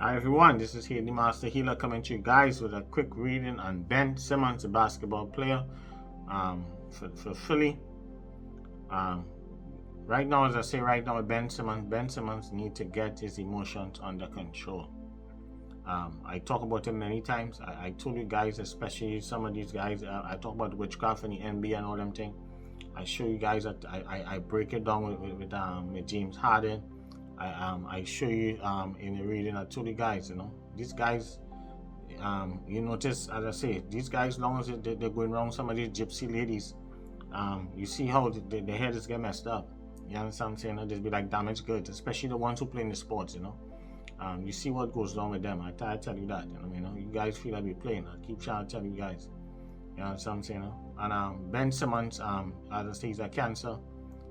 Hi everyone, this is the Master Healer coming to you guys with a quick reading on Ben Simmons, a basketball player for Philly. Right now, as I say right now, Ben Simmons needs to get his emotions under control. I talk about him many times. I told you guys, especially some of these guys, I talk about witchcraft in the NBA and all them things. I show you guys that I break it down with James Harden. I show you in the reading. I told you guys, these guys, you notice, as I say, these guys, long as they're going around some of these gypsy ladies, you see how the heads get messed up. You understand what I'm saying? They'll be like damaged goods, especially the ones who play in the sports, you see what goes on with them. I tell you that, you guys feel like we're playing. I keep trying to tell you guys. You know what I'm saying? And Ben Simmons, as I say, he's a cancer.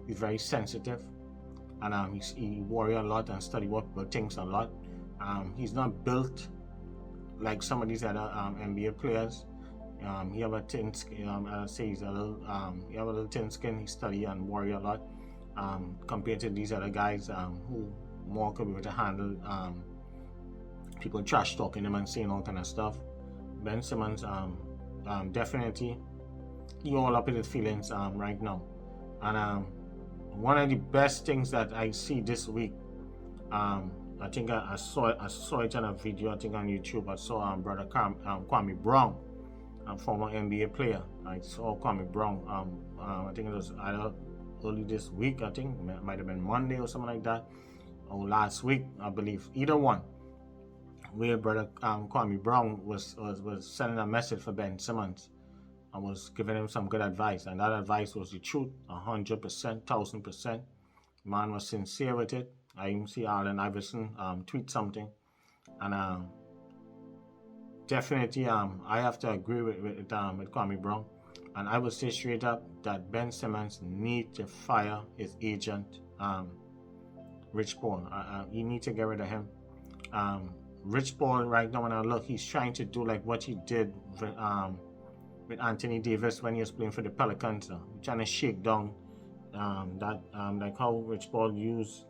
He's very sensitive. And he worry a lot and study what things a lot. He's not built like some of these other NBA players. He have a thin skin. I say he's he have a little thin skin. He study and worry a lot compared to these other guys who more could be able to handle people trash talking him and saying all kind of stuff. Ben Simmons, definitely, he all up in his feelings right now, and one of the best things that I see this week, I think I saw it in a video, I think on YouTube. I saw brother Kwame Brown, a former NBA player. I saw Kwame Brown. I think it was either early this week. I think it might have been Monday or something like that, or last week, I believe. Either one, where brother Kwame Brown was sending a message for Ben Simmons. I was giving him some good advice, and that advice was the truth, 100%, 1000%. Man was sincere with it. I even see Allen Iverson tweet something, and definitely I have to agree with Kwame Brown, and I would say straight up that Ben Simmons need to fire his agent, Rich Paul. You need to get rid of him. Rich Paul right now, when I look, he's trying to do like what he did with Anthony Davis when he was playing for the Pelicans, trying to shake down like how Rich Paul used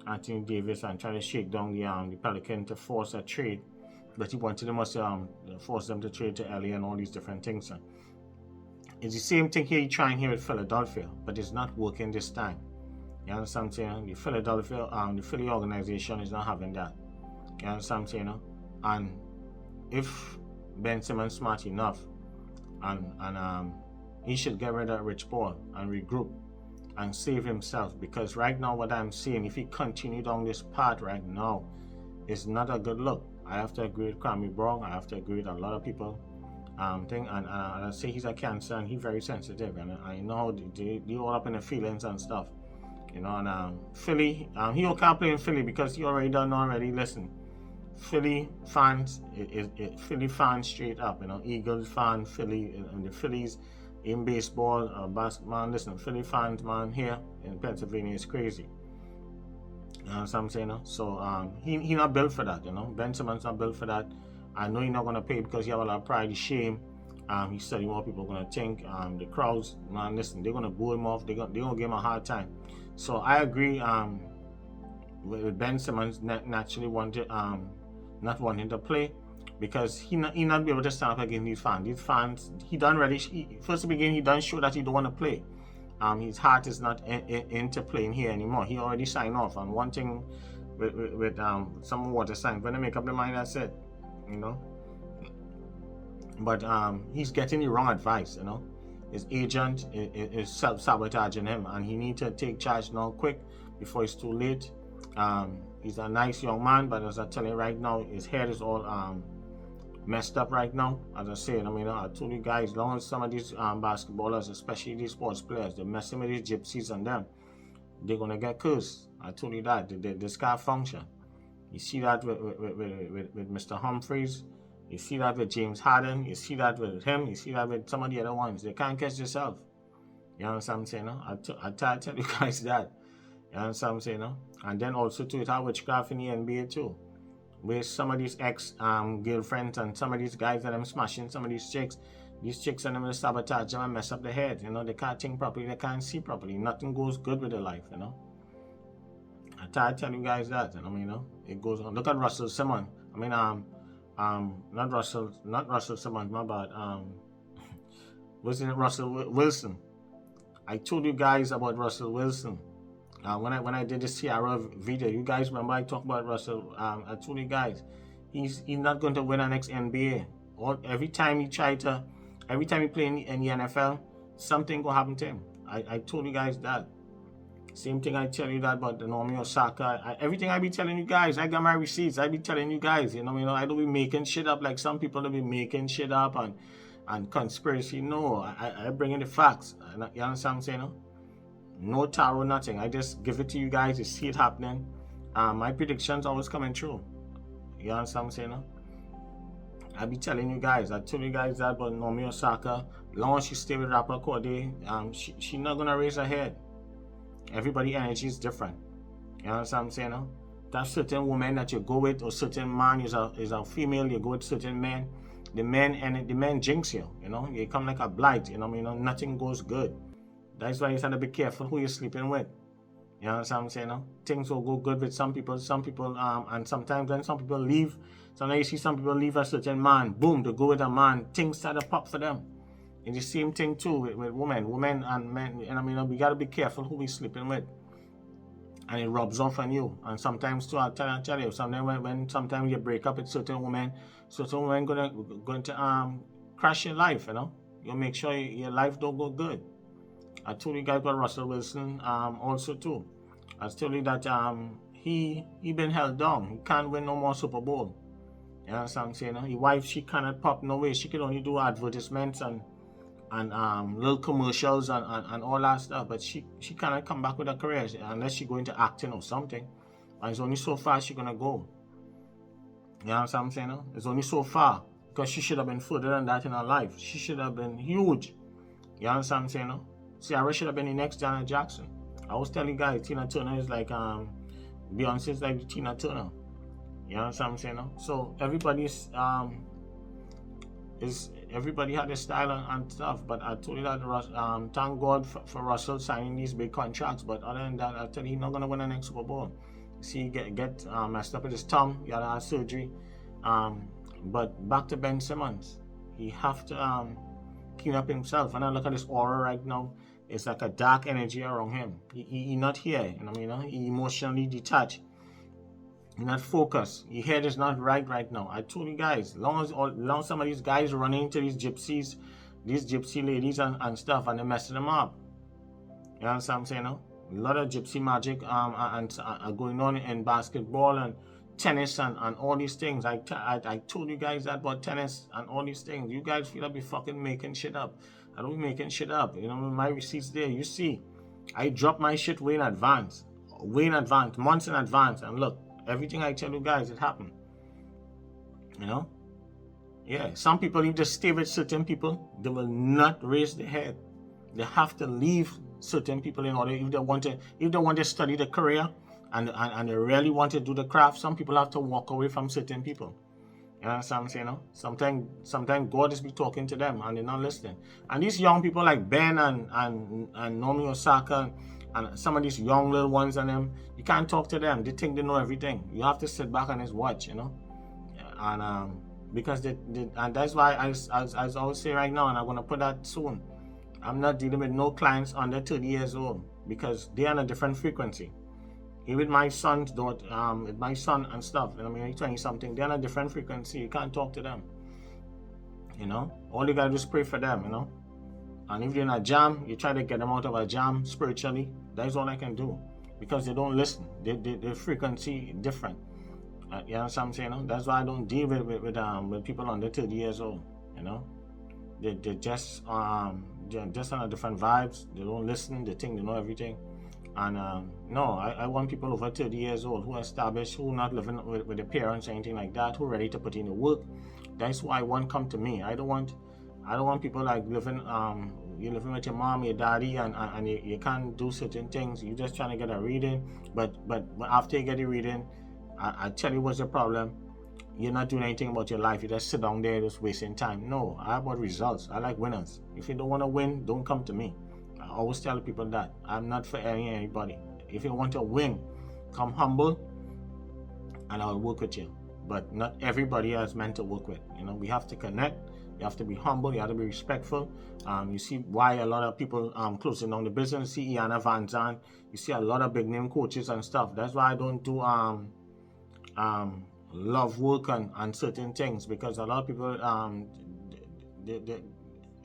Anthony Davis and try to shake down the Pelicans to force a trade, but he wanted them to force them to trade to LA and all these different things. It's the same thing here, trying here with Philadelphia, but it's not working this time. You understand what I'm saying? The Philly organization is not having that. You understand what I'm saying? And if Ben Simmons smart enough, and he should get rid of Rich Paul and regroup and save himself, because right now what I'm seeing, if he continue down this path right now, it's not a good look. I have to agree with Kwame Brown. I have to agree with a lot of people. And I say he's a cancer and he's very sensitive, and I know they all up in the feelings and stuff, and Philly, he can't play in Philly because he already done already. Listen, Philly fans, Philly fans straight up, Eagles fan, Philly, and the Phillies in baseball, basketball. Man, listen, Philly fans, man, here in Pennsylvania is crazy. You know what I'm saying? So he not built for that, Ben Simmons not built for that. I know he's not gonna pay because he have a lot of pride, shame. He study what people are gonna think. The crowds, man, listen, they're gonna boo him off. They're gonna give him a hard time. So I agree with Ben Simmons naturally not wanting to play, because he not be able to stand up against these fans. These fans, he done ready. First beginning, he done show that he don't want to play. His heart is not into playing here anymore. He already signed off. And one thing with some water sign, when they make up their mind, that's it. But he's getting the wrong advice. His agent is self-sabotaging him, and he needs to take charge now, quick, before it's too late. He's a nice young man, but as I tell you right now, his head is all messed up right now. As I said, I told you guys, as long as some of these basketballers, especially these sports players, they're messing with these gypsies and them, they're gonna get cursed. I told you that. This can't function. You see that with Mr. Humphries. You see that with James Harden. You see that with him. You see that with some of the other ones. They can't catch themselves. You know what I'm saying? I tell you guys that. You know what I'm saying? And then also too, it have witchcraft in the NBA too, where some of these ex-girlfriends and some of these guys that I'm smashing some of these chicks and them will sabotage them and mess up their head. They can't think properly, they can't see properly. Nothing goes good with their life. I tell you guys that, it goes on. Look at Russell Simmons. I mean, not Russell Simmons, my bad. Wasn't it Russell Wilson? I told you guys about Russell Wilson. When I did the Sierra video, you guys remember I talked about Russell. I told you guys, he's not going to win an next NBA. Every time he play in the NFL, something will happen to him. I told you guys that. Same thing I tell you that about the Naomi Osaka. Everything I be telling you guys, I got my receipts. I be telling you guys, I don't be making shit up like some people don't be making shit up and conspiracy. No, I bring in the facts. You understand what I'm saying? No tarot, nothing. I just give it to you guys. You see it happening. My predictions always coming true. You understand what I'm saying? I be telling you guys. I told you guys that about Naomi Osaka. Long as she stay with rapper Corday, she not gonna raise her head. Everybody energy is different. You understand what I'm saying? That certain woman that you go with, or certain man is a female, you go with certain men. The men jinx you. You come like a blight. Nothing goes good. That's why you have to be careful who you're sleeping with. You understand what I'm saying? Things will go good with some people, and sometimes when some people leave, sometimes you see some people leave a certain man, boom, to go with a man, things start to pop for them. And the same thing too with women and men. We gotta be careful who we sleeping with, and it rubs off on you. And sometimes too, I tell you, sometimes sometimes you break up with certain women going to crash your life. You make sure your life don't go good. I told you guys about Russell Wilson also too. I told you that he been held down. He can't win no more Super Bowl. You know what I'm saying? His wife, she cannot pop no way. She can only do advertisements and little commercials and all that stuff, but she cannot come back with a career unless she go into acting or something. And it's only so far she's gonna go. You know what I'm saying? It's only so far, because she should have been further than that in her life. She should have been huge. You know what I'm saying? Ciara should have been the next Janet Jackson. I always tell you guys, Tina Turner is like Beyonce's like Tina Turner. You know what I'm saying? So everybody had a style and stuff, but I told you that thank God for Russell signing these big contracts. But other than that, I tell you, he's not gonna win the next Super Bowl. See, get messed up with his thumb. He had to have surgery. But back to Ben Simmons, he have to clean up himself. And I look at his aura right now. It's like a dark energy around him. He not here. He emotionally detached. He not focused. His head is not right now. I told you guys, long as some of these guys running into these gypsies, these gypsy ladies and stuff, and they're messing them up. You know what I'm saying? A lot of gypsy magic and going on in basketball and tennis and all these things. I told you guys that about tennis and all these things. You guys feel like be fucking making shit up. I don't be making shit up. My receipts there. You see, I drop my shit way in advance, months in advance, and look. Everything I tell you guys, it happened. Yeah, some people, you just stay with certain people, they will not raise their head. They have to leave certain people in order, if they want to study the career and they really want to do the craft. Some people have to walk away from certain people. You know what I'm saying? Sometimes God is be talking to them and they're not listening. And these young people like Ben and Naomi Osaka and some of these young little ones and them, you can't talk to them. They think they know everything. You have to sit back and just watch, And because and that's why I always say right now, and I'm gonna put that soon. I'm not dealing with no clients under 30 years old because they're on a different frequency. Even with my son's daughter, with my son and stuff, he's 20 something, they're on a different frequency. You can't talk to them. All you gotta do is pray for them, And if they're in a jam, you try to get them out of a jam spiritually. That's all I can do. Because they don't listen. Their frequency different. You know what I'm saying? That's why I don't deal with people under 30 years old. They're just on a different vibes. They don't listen. They think they know everything. And no, I want people over 30 years old who are established, who are not living with their parents or anything like that, who are ready to put in the work. That's why I want come to me. I don't want people like living you're living with your mom, your daddy, and you can't do certain things. You're just trying to get a reading, but after you get a reading, I tell you what's the problem. You're not doing anything about your life. You just sit down there just wasting time. No, I about results. I like winners. If you don't want to win, don't come to me. I always tell people that. I'm not for anybody. If you want to win, come humble and I'll work with you. but not everybody is meant to work with. You know, we have to connect. You have to be humble. You have to be respectful. You see why a lot of people closing down the business. See Iana Van Zandt. You see a lot of big name coaches and stuff. That's why I don't do love work on certain things, because a lot of people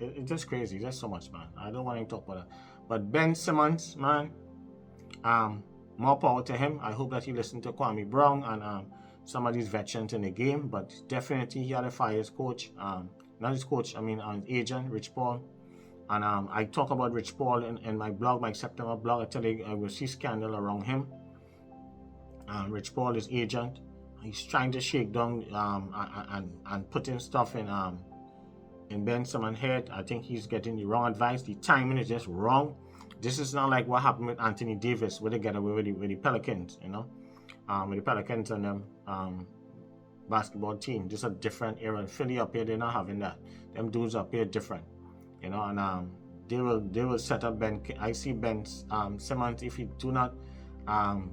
it's just crazy. There's so much, man. I don't want to talk about that. But Ben Simmons, man, more power to him. I hope that he listened to Kwame Brown and some of these veterans in the game. But definitely he had to fire his coach. Not his coach, I mean his agent, Rich Paul. And I talk about Rich Paul in my blog, my September blog. I tell you, I will see scandal around him. Rich Paul, his agent, he's trying to shake down and putting stuff in Ben Simmons' head. I think he's getting the wrong advice. The timing is just wrong. This is not like what happened with Anthony Davis, where they get away with the Pelicans, you know, with the Pelicans and them basketball team. This is a different era. In Philly up here, they're not having that. Them dudes up here different, you know, and they will set up Ben. I see Ben Simmons, if he do not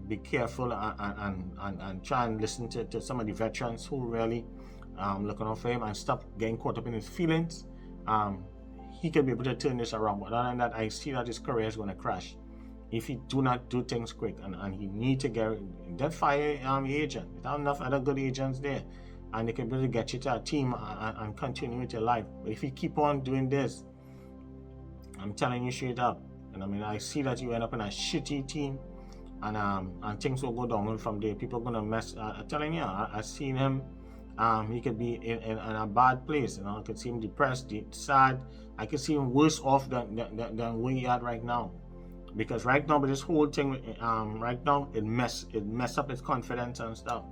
be careful and try and listen to some of the veterans who really looking out for him, and stop getting caught up in his feelings, he can be able to turn this around. But other than that, I see that his career is going to crash if he do not do things quick, and he need to get that fire agent. There's enough other good agents there, and they can be able to get you to a team and continue with your life. But if you keep on doing this, I'm telling you straight up, and I mean, I see that you end up in a shitty team, and things will go downhill from there. People are gonna mess. I'm telling you, I seen him. He could be in a bad place. You know, I could see him depressed, sad. I could see him worse off than where he at right now. Because right now, with this whole thing, right now, it mess up his confidence and stuff.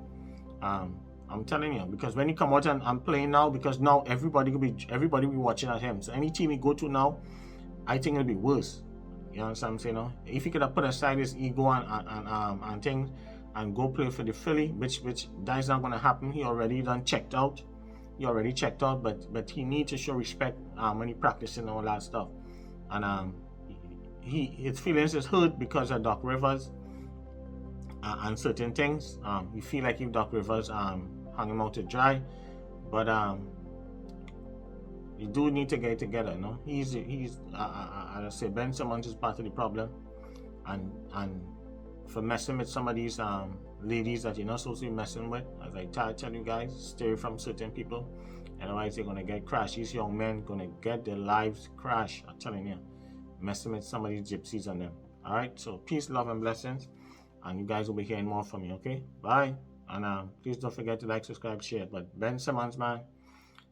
I'm telling you, because when he come out and playing now, because now everybody will be watching at him. So any team he go to now, I think it'll be worse. You know what I'm saying? No? If he could have put aside his ego and things and go play for the Philly, which that is not going to happen. He already done checked out. He already checked out, but he needs to show respect when he practicing all that stuff. And his feelings is hurt because of Doc Rivers and certain things. He feel like if Doc Rivers hung him out to dry, but you do need to get it together. No, he's I say Ben Simmons is part of the problem, and for messing with some of these ladies that you're not supposed to be messing with, as I tell you guys, stay away from certain people, otherwise they're gonna get crashed. These young men gonna get their lives crashed. I'm telling you, messing with some of these gypsies on them. All right, so peace, love, and blessings, and you guys will be hearing more from me. Okay, bye, and please don't forget to like, subscribe, share. But Ben Simmons, man,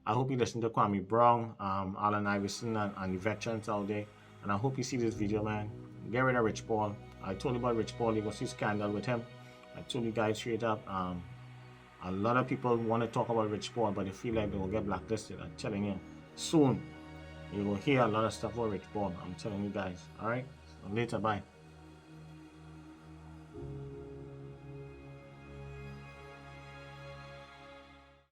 I hope you listen to Kwame Brown, Allen Iverson, and the veterans out there, and I hope you see this video, man. Get rid of Rich Paul. I told you about Rich Paul. You go see scandal with him. I told you guys straight up. A lot of people want to talk about Rich Paul, but they feel like they will get blacklisted. I'm telling you, soon you will hear a lot of stuff about Rich Paul. I'm telling you guys. All right. So later, bye.